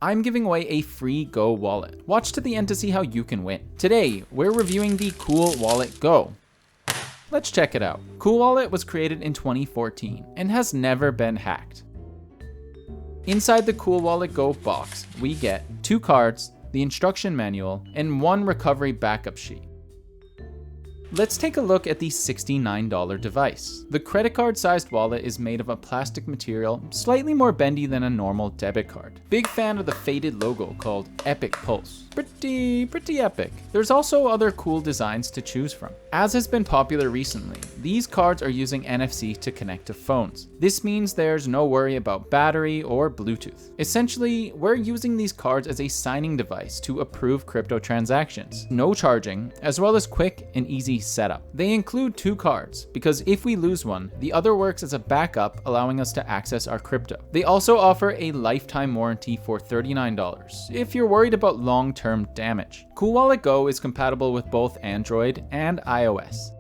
I'm giving away a free Go wallet. Watch to the end to see how you can win. Today, we're reviewing the CoolWallet GO. Let's check it out. CoolWallet was created in 2014 and has never been hacked. Inside the CoolWallet GO box, we get 2 cards, the instruction manual, and 1 recovery backup sheet. Let's take a look at the $69 device. The credit card sized wallet is made of a plastic material slightly more bendy than a normal debit card. Big fan of the faded logo called Epic Pulse. Pretty epic. There's also other cool designs to choose from. As has been popular recently, these cards are using NFC to connect to phones. This means there's no worry about battery or Bluetooth. Essentially, we're using these cards as a signing device to approve crypto transactions. No charging, as well as quick and easy setup. They include 2 cards, because if we lose one, the other works as a backup, allowing us to access our crypto. They also offer a lifetime warranty for $39, if you're worried about long-term damage. CoolWallet GO is compatible with both Android and iOS.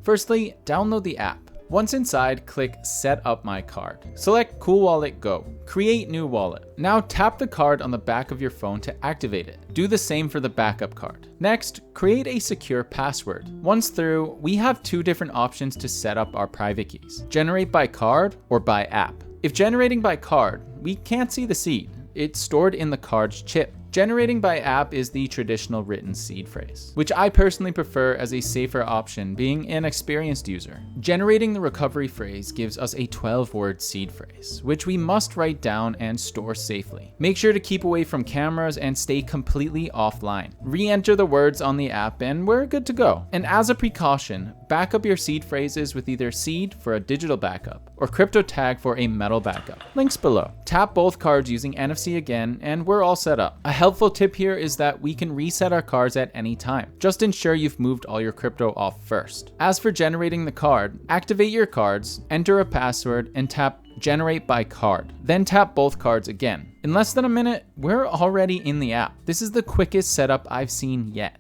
Firstly, download the app. Once inside, click Set Up My Card. Select CoolWallet GO. Create New Wallet. Now tap the card on the back of your phone to activate it. Do the same for the backup card. Next, create a secure password. Once through, we have 2 different options to set up our private keys. Generate by card or by app. If generating by card, we can't see the seed. It's stored in the card's chip. Generating by app is the traditional written seed phrase, which I personally prefer as a safer option being an experienced user. Generating the recovery phrase gives us a 12-word seed phrase, which we must write down and store safely. Make sure to keep away from cameras and stay completely offline. Re-enter the words on the app and we're good to go. And as a precaution, back up your seed phrases with either seed for a digital backup or crypto tag for a metal backup. Links below. Tap both cards using NFC again and we're all set up. A helpful tip here is that we can reset our cards at any time. Just ensure you've moved all your crypto off first. As for generating the card, activate your cards, enter a password, and tap Generate by Card. Then tap both cards again. In less than a minute, we're already in the app. This is the quickest setup I've seen yet.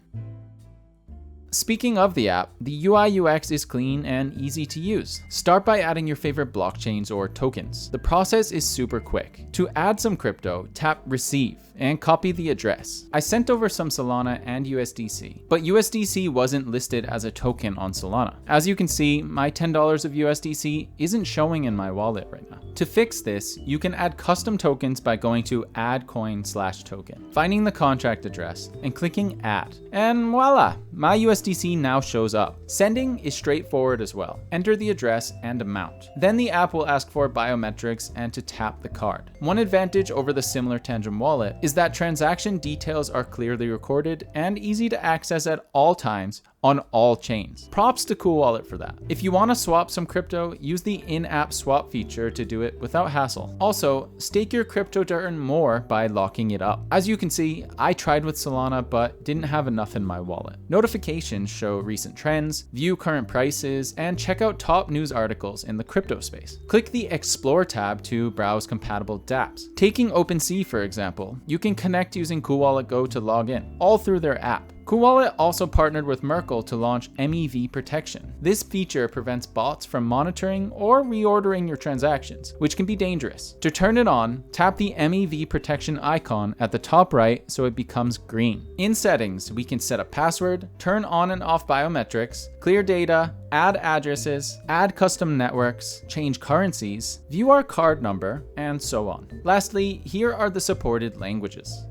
Speaking of the app, the UI UX is clean and easy to use. Start by adding your favorite blockchains or tokens. The process is super quick. To add some crypto, tap Receive and copy the address. I sent over some Solana and USDC, but USDC wasn't listed as a token on Solana. As you can see, my $10 of USDC isn't showing in my wallet right now. To fix this, you can add custom tokens by going to add coin/token, finding the contract address and clicking add. And voila, my USDC now shows up. Sending is straightforward as well. Enter the address and amount. Then the app will ask for biometrics and to tap the card. One advantage over the similar Tangem wallet is that transaction details are clearly recorded and easy to access at all times on all chains. Props to CoolWallet for that. If you want to swap some crypto, use the in-app swap feature to do it without hassle. Also, stake your crypto to earn more by locking it up. As you can see, I tried with Solana but didn't have enough in my wallet. Notifications show recent trends, view current prices, and check out top news articles in the crypto space. Click the Explore tab to browse compatible dApps. Taking OpenSea, for example, you can connect using CoolWallet GO to log in, all through their app. CoolWallet also partnered with Merkle to launch MEV protection. This feature prevents bots from monitoring or reordering your transactions, which can be dangerous. To turn it on, tap the MEV protection icon at the top right so it becomes green. In settings, we can set a password, turn on and off biometrics, clear data, add addresses, add custom networks, change currencies, view our card number, and so on. Lastly, here are the supported languages.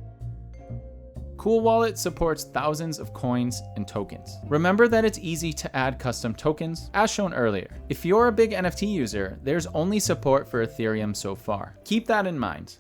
CoolWallet supports thousands of coins and tokens. Remember that it's easy to add custom tokens, as shown earlier. If you're a big NFT user, there's only support for Ethereum so far. Keep that in mind.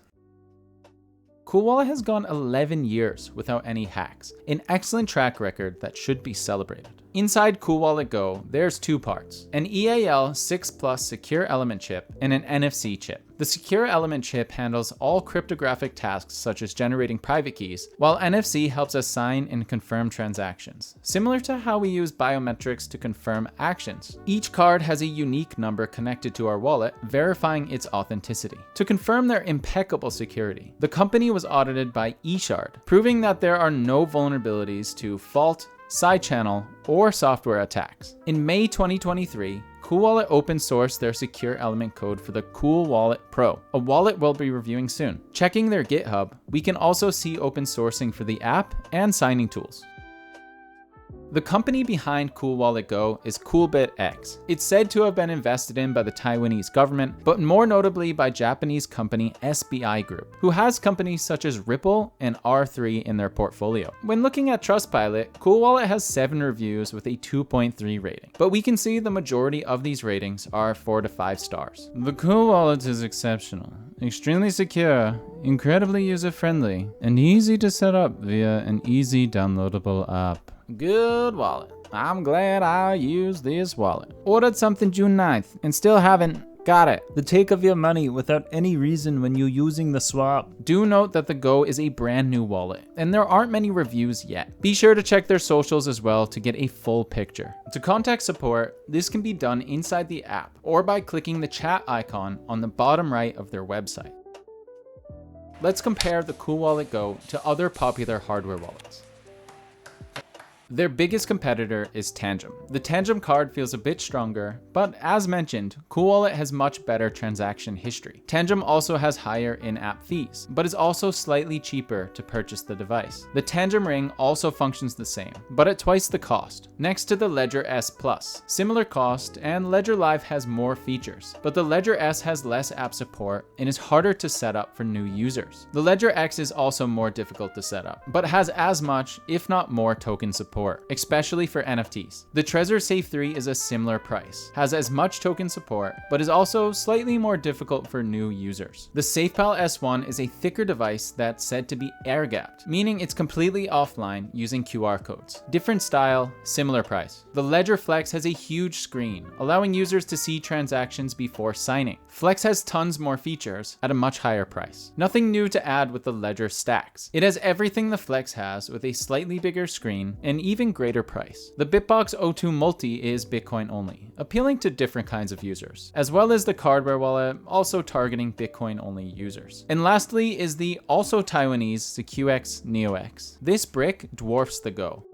CoolWallet has gone 11 years without any hacks, an excellent track record that should be celebrated. Inside CoolWallet GO, there's 2 parts, an EAL 6+ secure element chip and an NFC chip. The secure element chip handles all cryptographic tasks such as generating private keys, while NFC helps us sign and confirm transactions, similar to how we use biometrics to confirm actions. Each card has a unique number connected to our wallet, verifying its authenticity. To confirm their impeccable security, the company was audited by eShard, proving that there are no vulnerabilities to fault, side channel, or software attacks. In May 2023, CoolWallet open sourced their secure element code for the CoolWallet Pro, a wallet we'll be reviewing soon. Checking their GitHub, we can also see open sourcing for the app and signing tools. The company behind CoolWallet GO is CoolBitX. It's said to have been invested in by the Taiwanese government, but more notably by Japanese company SBI Group, who has companies such as Ripple and R3 in their portfolio. When looking at Trustpilot, CoolWallet has 7 reviews with a 2.3 rating, but we can see the majority of these ratings are 4 to 5 stars. The CoolWallet is exceptional, extremely secure, incredibly user-friendly, and easy to set up via an easy downloadable app. Good wallet. I'm glad I used this wallet. Ordered something June 9th and still haven't got it. The take of your money without any reason when you're using the swap. Do note that the Go is a brand new wallet and there aren't many reviews yet. Be sure to check their socials as well to get a full picture. To contact support, this can be done inside the app or by clicking the chat icon on the bottom right of their website. Let's compare the CoolWallet GO to other popular hardware wallets. Their biggest competitor is Tangem. The Tangem card feels a bit stronger, but as mentioned, CoolWallet has much better transaction history. Tangem also has higher in-app fees, but is also slightly cheaper to purchase the device. The Tangem ring also functions the same, but at twice the cost, next to the Ledger S Plus. Similar cost, and Ledger Live has more features, but the Ledger S has less app support and is harder to set up for new users. The Ledger X is also more difficult to set up, but has as much, if not more, token support, especially for NFTs. The Trezor Safe 3 is a similar price, has as much token support, but is also slightly more difficult for new users. The SafePal S1 is a thicker device that's said to be air-gapped, meaning it's completely offline using QR codes. Different style, similar price. The Ledger Flex has a huge screen, allowing users to see transactions before signing. Flex has tons more features at a much higher price. Nothing new to add with the Ledger Stacks. It has everything the Flex has with a slightly bigger screen and even greater price. The Bitbox O2 Multi is Bitcoin only, appealing to different kinds of users, as well as the Cardware wallet, also targeting Bitcoin only users. And lastly is the also Taiwanese CoolWallet NeoX. This brick dwarfs the Go.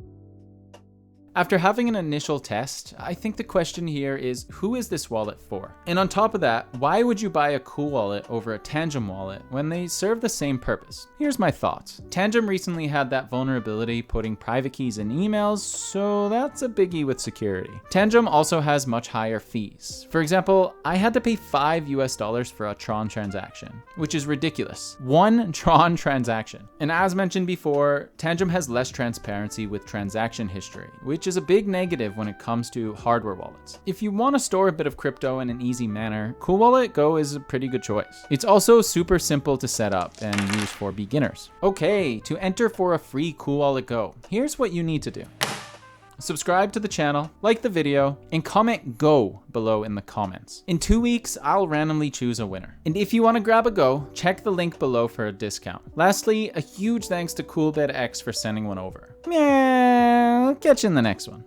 After having an initial test, I think the question here is, who is this wallet for? And on top of that, why would you buy a CoolWallet over a Tangem wallet when they serve the same purpose? Here's my thoughts. Tangem recently had that vulnerability putting private keys in emails, so that's a biggie with security. Tangem also has much higher fees. For example, I had to pay $5 for a Tron transaction, which is ridiculous. One Tron transaction. And as mentioned before, Tangem has less transparency with transaction history, which is a big negative when it comes to hardware wallets. If you want to store a bit of crypto in an easy manner, CoolWallet GO is a pretty good choice. It's also super simple to set up and use for beginners. Okay, to enter for a free CoolWallet GO, here's what you need to do. Subscribe to the channel, like the video, and comment GO below in the comments. In 2 weeks, I'll randomly choose a winner. And if you want to grab a GO, check the link below for a discount. Lastly, a huge thanks to CoolBitX for sending one over. Yeah, I'll catch you in the next one.